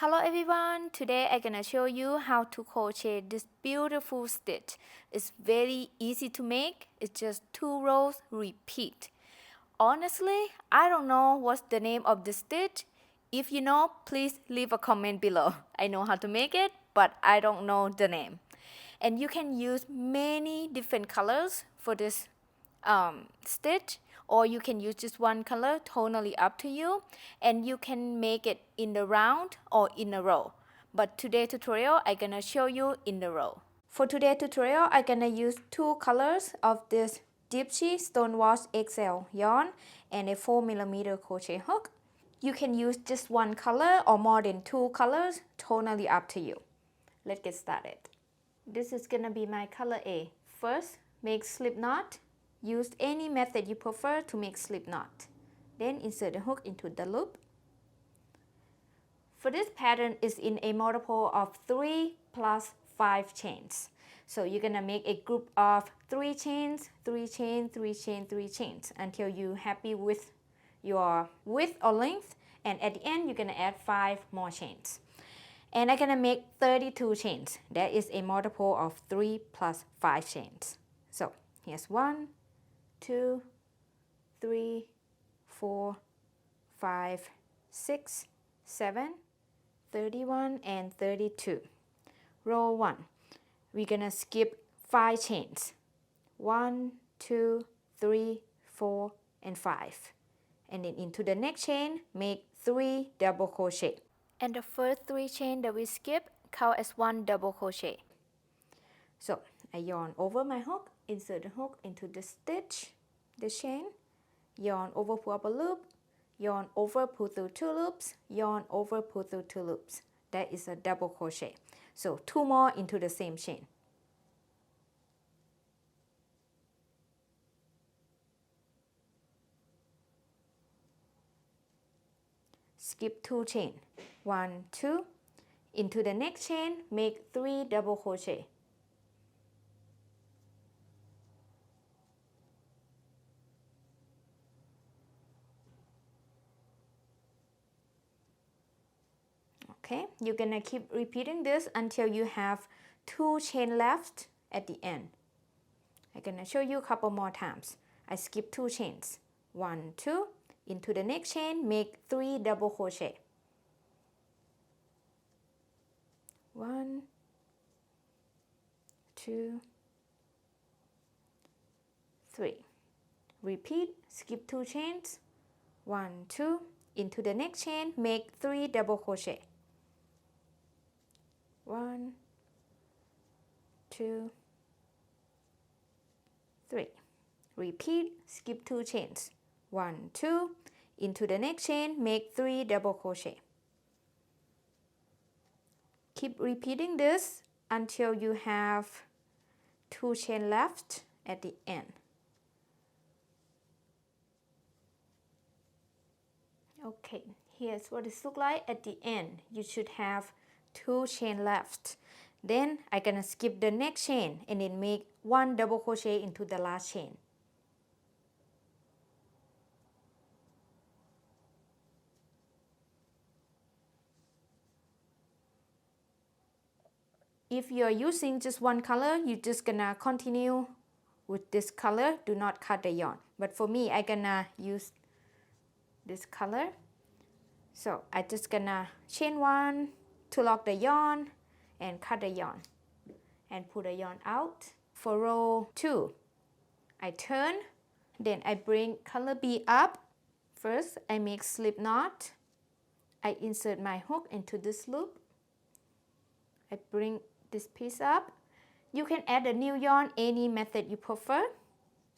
Hello everyone, today I'm gonna show you how to crochet this beautiful stitch. It's very easy to make, it's just 2 rows, repeat. Honestly, I don't know what's the name of this stitch. If you know, please leave a comment below. I know how to make it, but I don't know the name. And you can use many different colors for this stitch, or you can use just one color, totally up to you, and you can make it in the round or in a row. But today tutorial I'm gonna show you in the row. For today tutorial I'm gonna use 2 colors of this Deep Stonewash XL yarn and a 4mm crochet hook. You can use just one color or more than 2 colors, totally up to you. Let's get started. This is gonna be my color A. First, make slip knot. Use any method you prefer to make slip knot. Then insert the hook into the loop. For this pattern is in a multiple of 3 plus 5 chains. So you're gonna make a group of 3 chains, 3 chains, 3 chains, 3 chains until you're happy with your width or length, and at the end you're gonna add 5 more chains. And I'm gonna make 32 chains. That is a multiple of 3 plus 5 chains. So here's 1, 2, 3, 4, 5, 6, 7, 31, and 32. Row 1. We're gonna skip 5 chains. 1, 2, 3, 4, and 5. And then into the next chain, make 3 double crochet. And the first 3 chains that we skip count as 1 double crochet. So I yarn over my hook, insert the hook into the stitch, the chain, yarn over, pull up a loop, yarn over, pull through 2 loops, yarn over, pull through 2 loops. That is a double crochet. So 2 more into the same chain. Skip 2 chain. 1, 2. Into the next chain, make 3 double crochet. Okay, you're gonna keep repeating this until you have 2 chain left at the end. I'm gonna show you a couple more times. I skip 2 chains. 1, 2. Into the next chain, make 3 double crochet. 1, 2, 3. Repeat, skip 2 chains. 1, 2. Into the next chain, make 3 double crochet. 1, 2, 3. Repeat, skip 2 chains. 1, 2. Into the next chain, make 3 double crochet. Keep repeating this until you have 2 chains left at the end. Okay, here's what it looks like at the end. You should have 2 chains left. Then I'm gonna skip the next chain and then make 1 double crochet into the last chain. If you're using just one color, you're just gonna continue with this color. Do not cut the yarn. But for me, I'm gonna use this color. So I'm just gonna chain 1 to lock the yarn and cut the yarn and pull the yarn out. For row 2, I turn, then I bring color B up. First, I make slip knot. I insert my hook into this loop. I bring this piece up. You can add a new yarn any method you prefer.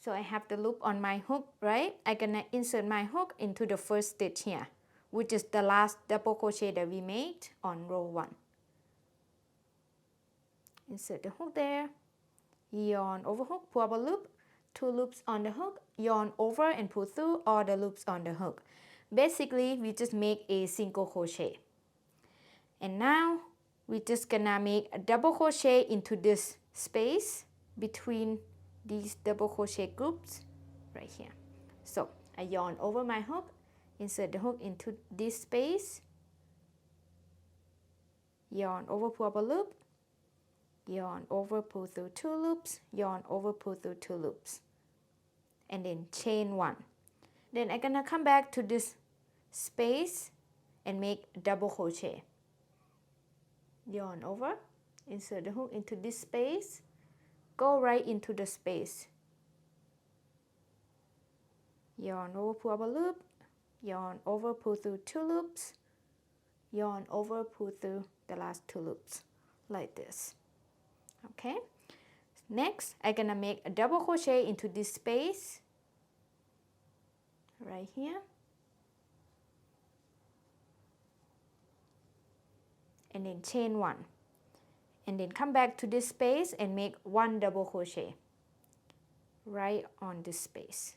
So I have the loop on my hook, right? I'm gonna insert my hook into the first stitch here, which is the last double crochet that we made on row 1. Insert the hook there, yarn over hook, pull up a loop, 2 loops on the hook, yarn over and pull through all the loops on the hook. Basically, we just make a single crochet. And now we're just gonna make a double crochet into this space between these double crochet groups right here. So I yarn over my hook, insert the hook into this space, yarn over, pull up a loop, yarn over, pull through 2 loops, yarn over, pull through 2 loops, and then chain 1. Then I'm gonna come back to this space and make double crochet. Yarn over, insert the hook into this space, go right into the space, yarn over, pull up a loop, yarn over, pull through 2 loops, yarn over, pull through the last 2 loops, like this. Okay, next I'm gonna make a double crochet into this space right here, and then chain 1, and then come back to this space and make 1 double crochet right on this space.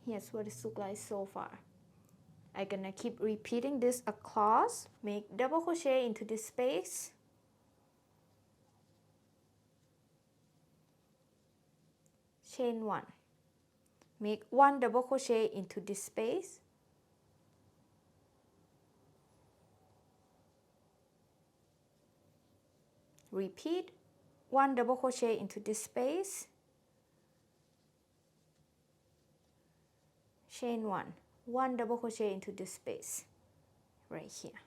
Here's what it looks like so far. I'm gonna keep repeating this across. Make double crochet into this space, chain 1, make 1 double crochet into this space, repeat 1 double crochet into this space, chain 1, 1 double crochet into this space right here.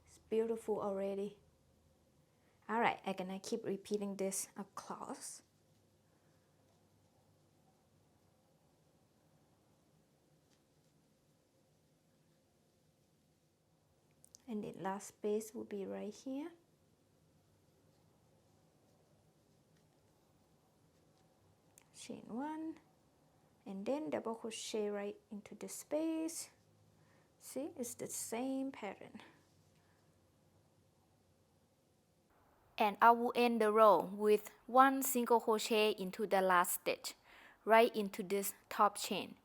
It's beautiful already. Alright, I'm gonna keep repeating this across. And the last space will be right here. Chain 1, and then double crochet right into the space. See, it's the same pattern. And I will end the row with 1 single crochet into the last stitch, right into this top chain.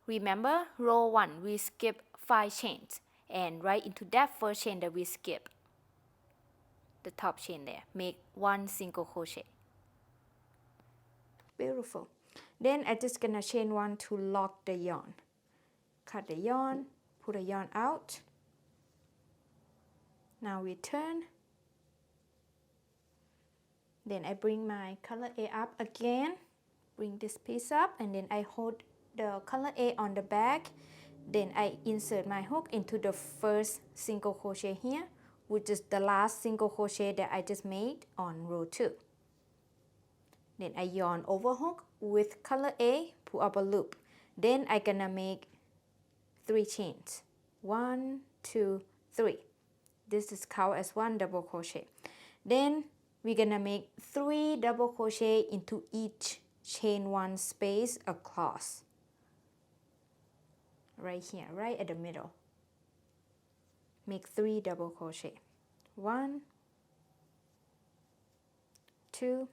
Remember, row 1 we skip 5 chains, and right into that first chain that we skip, the top chain there, make 1 single crochet. Beautiful. Then I'm just gonna chain 1 to lock the yarn. Cut the yarn, pull the yarn out. Now we turn. Then I bring my color A up again, bring this piece up, and then I hold the color A on the back. Then I insert my hook into the first single crochet here, which is the last single crochet that I just made on row 2. Then I yarn over hook with color A, pull up a loop. Then I'm gonna make 3 chains. 1, 2, 3. This is count as 1 double crochet. Then we're gonna make 3 double crochet into each chain 1 space across. Right here, right at the middle. Make 3 double crochet. 1, 2,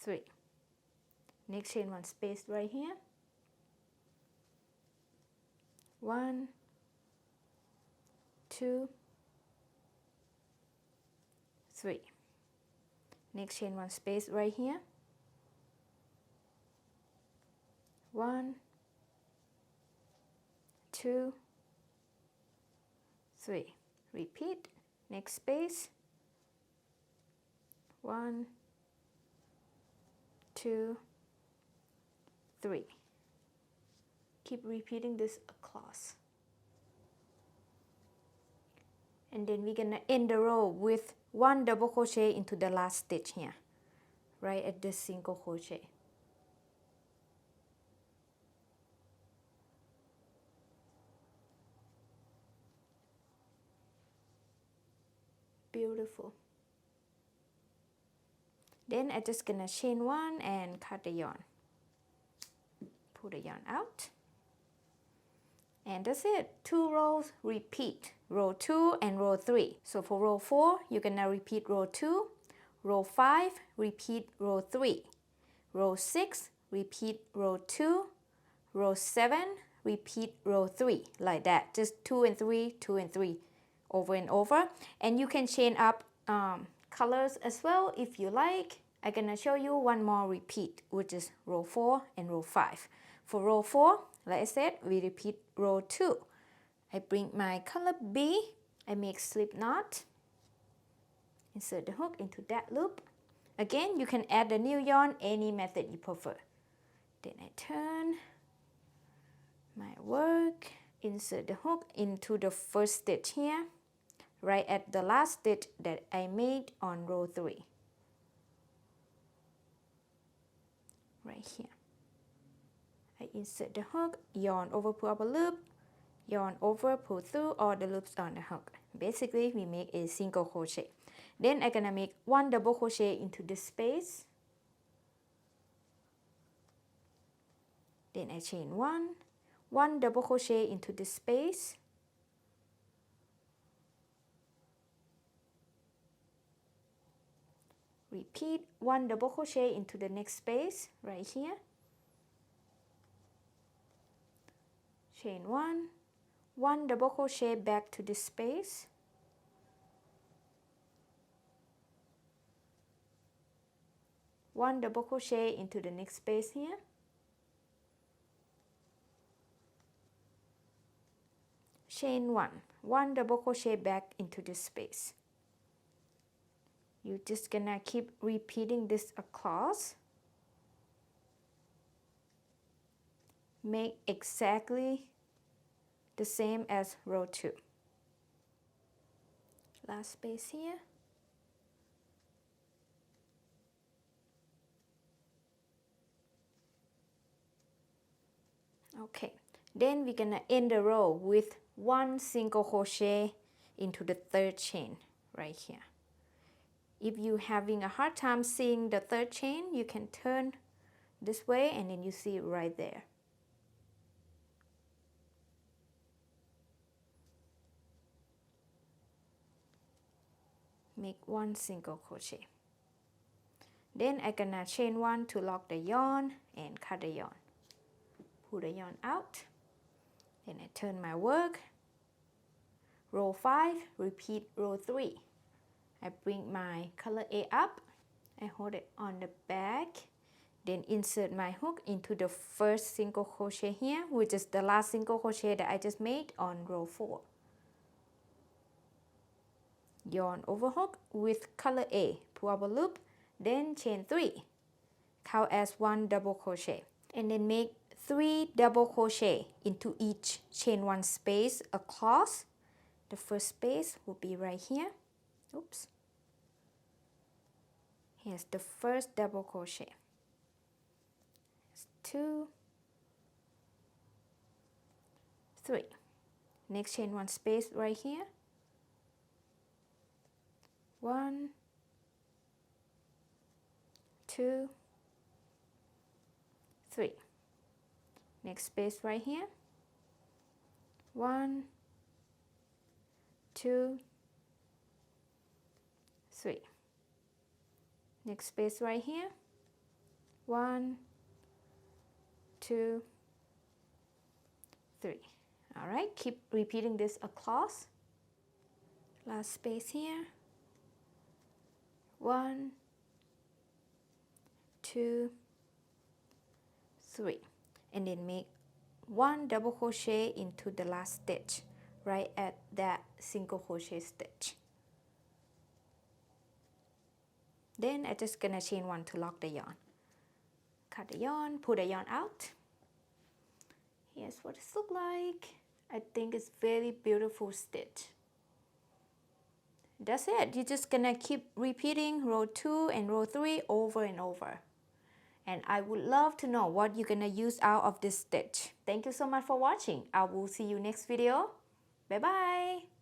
3. Next chain 1 space right here. 1, 2, 3. Next chain 1 space right here. 1, 2, 3. Repeat. Next space. 1, 2, 3. Keep repeating this across. And then we're gonna end the row with 1 double crochet into the last stitch here, right at this single crochet. Beautiful. Then I'm just gonna chain 1 and cut the yarn. Pull the yarn out. And that's it. 2 rows, repeat. Row 2 and row 3. So for row 4, you're gonna repeat row 2. Row 5, repeat row 3. Row 6, repeat row 2. Row 7, repeat row 3. Like that. Just 2 and 3, 2 and 3. Over and over. And you can chain up colors as well if you like. I'm gonna show you one more repeat, which is row 4 and row 5. For row 4, like I said, we repeat row 2. I bring my color B, I make slip knot, insert the hook into that loop. Again, you can add the new yarn any method you prefer. Then I turn my work, insert the hook into the first stitch here, right at the last stitch that I made on row 3. Right here. I insert the hook, yarn over, pull up a loop, yarn over, pull through all the loops on the hook. Basically, we make a single crochet. Then I'm gonna make 1 double crochet into this space. Then I chain 1 double crochet into this space. Repeat 1 double crochet into the next space right here. Chain 1 double crochet back to this space. One double crochet into the next space here. Chain 1 double crochet back into this space. You're just gonna keep repeating this across. Make exactly the same as row 2. Last space here. Okay, then we're gonna end the row with 1 single crochet into the 3rd chain right here. If you're having a hard time seeing the 3rd chain, you can turn this way and then you see it right there. Make 1 single crochet. Then I'm gonna chain 1 to lock the yarn and cut the yarn. Pull the yarn out. Then I turn my work. Row 5, repeat row 3. I bring my color A up. I hold it on the back. Then insert my hook into the first single crochet here, which is the last single crochet that I just made on row 4. Yarn over hook with color A, pull up a loop, then chain 3. Count as 1 double crochet. And then make 3 double crochet into each chain 1 space across. The first space will be right here. Oops. Here's the first double crochet. Here's 2, 3. Next chain 1 space right here. 1, 2, 3. Next space right here. 1, 2, 3. Next space right here. 1, 2, 3. All right, keep repeating this across. Last space here. 1, 2, 3. And then make 1 double crochet into the last stitch right at that single crochet stitch. Then I'm just gonna chain 1 to lock the yarn. Cut the yarn, pull the yarn out. Here's what it looks like. I think it's very beautiful stitch. That's it. You're just gonna keep repeating row 2 and row 3 over and over. And I would love to know what you're gonna use out of this stitch. Thank you so much for watching. I will see you next video. Bye bye.